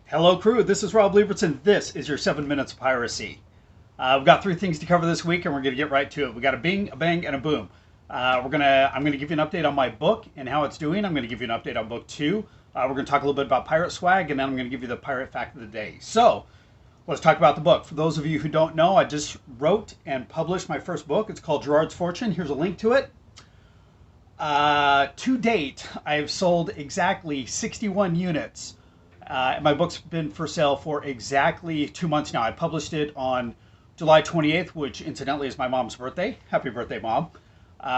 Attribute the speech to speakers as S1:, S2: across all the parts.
S1: Hello, crew. This is Robert Liebertz, and this is your 7 Minutes of Piracy. We've got three things to cover this week, and we're going to get right to it. We got a bing, a bang, and a boom. I'm going to give you an update on my book and how it's doing. I'm going to give you an update on book two. We're going to talk a little bit about pirate swag, and then I'm going to give you the pirate fact of the day. So, let's talk about the book. For those of you who don't know, I just wrote and published my first book. It's called Gerard's Fortune. Here's a link to it. To date, I've sold exactly 61 units. My book's been for sale for exactly 2 months now. I published it on July 28th, which incidentally is my mom's birthday. Happy birthday, Mom.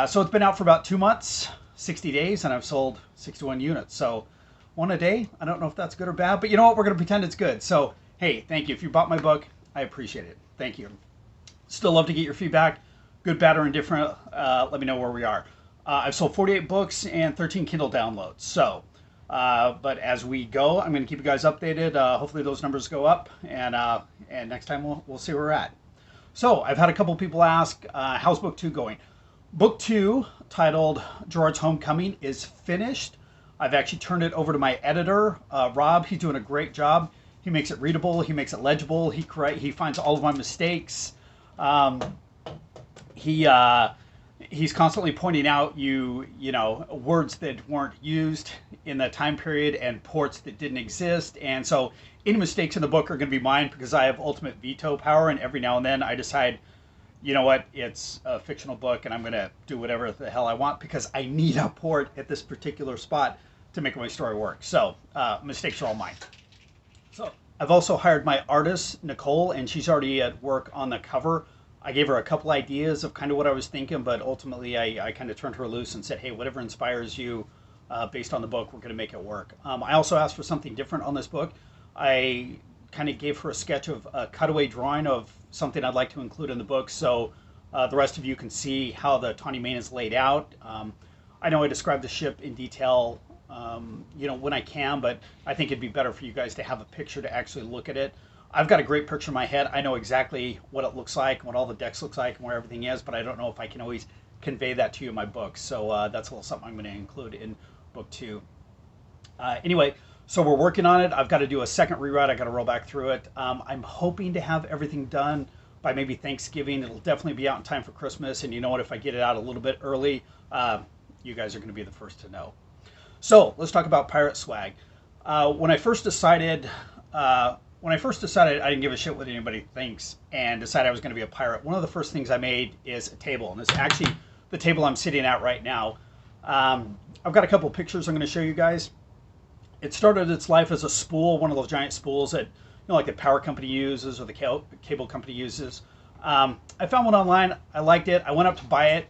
S1: So it's been out for about 2 months, 60 days, and I've sold 61 units. So one a day. I don't know if that's good or bad, but you know what? We're going to pretend it's good. So, hey, thank you. If you bought my book, I appreciate it. Thank you. Still love to get your feedback, good, bad, or indifferent. Let me know where we are. I've sold 48 books and 13 Kindle downloads. So, but as we go, I'm going to keep you guys updated. Hopefully those numbers go up, and next time we'll see where we're at. So I've had a couple people ask, how's book two going? Book two, titled Gerard's Homecoming, is finished. I've actually turned it over to my editor, Rob. He's doing a great job. He makes it readable. He makes it legible. He finds all of my mistakes. He's constantly pointing out you know words that weren't used in that time period and ports that didn't exist, and so any mistakes in the book are going to be mine because I have ultimate veto power, and every now and then I decide, you know what, it's a fictional book and I'm going to do whatever the hell I want because I need a port at this particular spot to make my story work. So mistakes are all mine. So I've also hired my artist Nicole, and she's already at work on the cover. I gave her a couple ideas of kind of what I was thinking, but ultimately I kind of turned her loose and said, hey, whatever inspires you based on the book, we're going to make it work. I also asked for something different on this book. I kind of gave her a sketch of a cutaway drawing of something I'd like to include in the book so the rest of you can see how the Tawny Main is laid out. I know I described the ship in detail when I can, but I think it'd be better for you guys to have a picture to actually look at it. I've got a great picture in my head. I know exactly what it looks like, what all the decks looks like, and where everything is, but I don't know if I can always convey that to you in my book. So that's a little something I'm going to include in book two. Anyway, so we're working on it. I've got to do a second rewrite. I got to roll back through it. I'm hoping to have everything done by maybe Thanksgiving. It'll definitely be out in time for Christmas. And you know what? If I get it out a little bit early, you guys are going to be the first to know. So let's talk about pirate swag. When I first decided I didn't give a shit what anybody thinks and decided I was going to be a pirate, one of the first things I made is a table. And it's actually the table I'm sitting at right now. I've got a couple pictures I'm going to show you guys. It started its life as a spool, one of those giant spools that, like the power company uses or the cable company uses. I found one online. I liked it. I went up to buy it.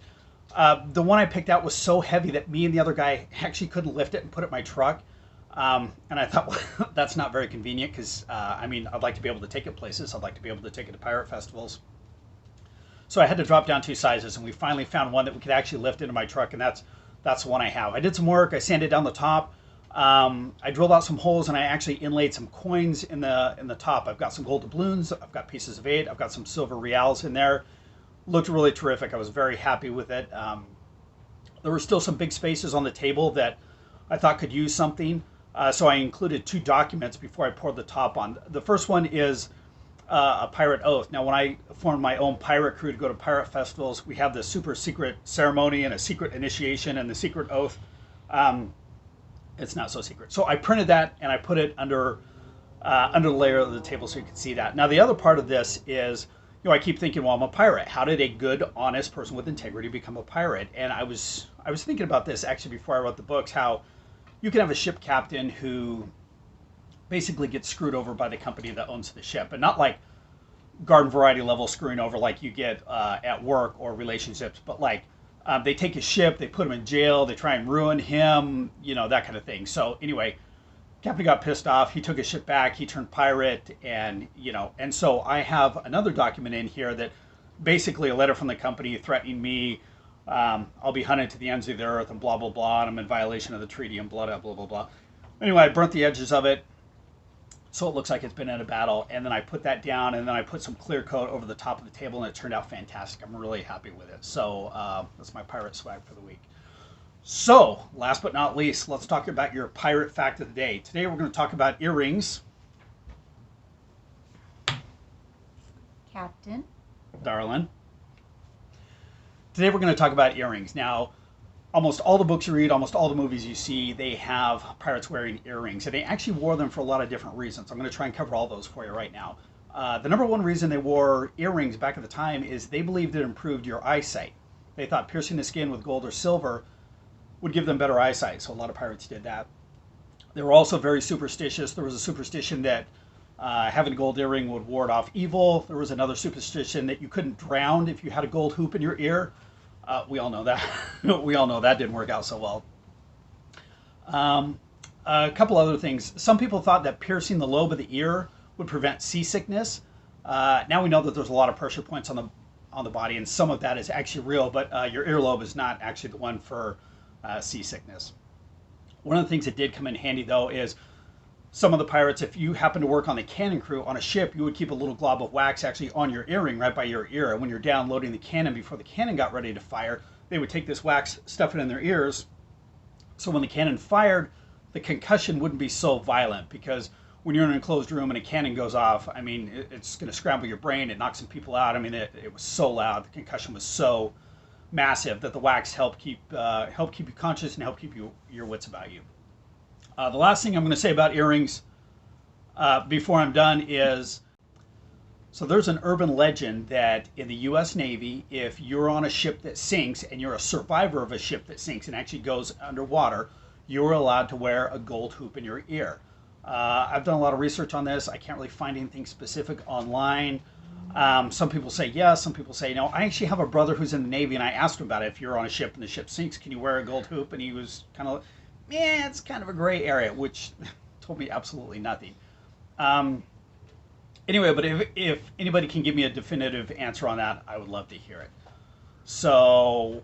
S1: The one I picked out was so heavy that me and the other guy actually couldn't lift it and put it in my truck. And I thought, well, that's not very convenient because, I'd like to be able to take it places. I'd like to be able to take it to pirate festivals. So I had to drop down 2 sizes, and we finally found one that we could actually lift into my truck, and that's the one I have. I did some work. I sanded down the top. I drilled out some holes, and I actually inlaid some coins in the top. I've got some gold doubloons. I've got pieces of 8. I've got some silver reals in there. Looked really terrific. I was very happy with it. There were still some big spaces on the table that I thought could use something. So I included 2 documents before I poured the top on. The first one is a pirate oath. Now, when I formed my own pirate crew to go to pirate festivals, we have this super secret ceremony and a secret initiation and the secret oath. It's not so secret. So I printed that and I put it under the layer of the table so you can see that. Now, the other part of this is, I keep thinking, well, I'm a pirate. How did a good, honest person with integrity become a pirate? And I was thinking about this actually before I wrote the books, how you can have a ship captain who basically gets screwed over by the company that owns the ship, and not like garden variety level screwing over like you get at work or relationships, but like they take his ship, they put him in jail, they try and ruin him, that kind of thing. So anyway, captain got pissed off. He took his ship back. He turned pirate, and and so I have another document in here that basically a letter from the company threatening me. I'll be hunted to the ends of the earth and blah, blah, blah, and I'm in violation of the treaty and blah, blah, blah, blah, blah. Anyway, I burnt the edges of it so it looks like it's been in a battle, and then I put that down, and then I put some clear coat over the top of the table, and it turned out fantastic. I'm really happy with it. So that's my pirate swag for the week. So, last but not least, let's talk about your pirate fact of the day. Today we're going to talk about earrings.
S2: Captain.
S1: Darlin. Today we're going to talk about earrings. Now, almost all the books you read, almost all the movies you see, they have pirates wearing earrings. And they actually wore them for a lot of different reasons. I'm going to try and cover all those for you right now. The number one reason they wore earrings back at the time is they believed it improved your eyesight. They thought piercing the skin with gold or silver would give them better eyesight. So a lot of pirates did that. They were also very superstitious. There was a superstition that having a gold earring would ward off evil. There was another superstition that you couldn't drown if you had a gold hoop in your ear. We all know that. We all know that didn't work out so well. A couple other things. Some people thought that piercing the lobe of the ear would prevent seasickness. Now we know that there's a lot of pressure points on the body, and some of that is actually real, but your earlobe is not actually the one for seasickness. One of the things that did come in handy, though, is some of the pirates, if you happen to work on the cannon crew on a ship, you would keep a little glob of wax actually on your earring right by your ear. And when you're down loading the cannon before the cannon got ready to fire, they would take this wax, stuff it in their ears. So when the cannon fired, the concussion wouldn't be so violent, because when you're in an enclosed room and a cannon goes off, I mean, it's going to scramble your brain. It knocks some people out. I mean, it was so loud. The concussion was so massive that the wax helped keep you conscious and help keep your wits about you. The last thing I'm going to say about earrings before I'm done is, so there's an urban legend that in the U.S. Navy, if you're on a ship that sinks and you're a survivor of a ship that sinks and actually goes underwater, you're allowed to wear a gold hoop in your ear. I've done a lot of research on this. I can't really find anything specific online. Some people say yes, some people say no. I actually have a brother who's in the Navy, and I asked him about it. If you're on a ship and the ship sinks, can you wear a gold hoop? And he was kind of, yeah, it's kind of a gray area, which told me absolutely nothing. Anyway, but if anybody can give me a definitive answer on that, I would love to hear it. So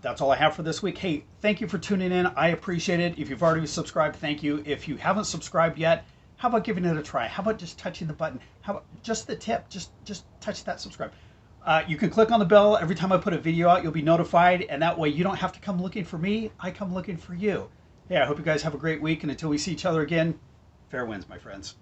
S1: that's all I have for this week. Hey, thank you for tuning in. I appreciate it. If you've already subscribed, thank you. If you haven't subscribed yet, how about giving it a try? How about just touching the button? How about just the tip? Just touch that subscribe. You can click on the bell. Every time I put a video out, you'll be notified, and that way you don't have to come looking for me. I come looking for you. Hey, I hope you guys have a great week, and until we see each other again, fair winds, my friends.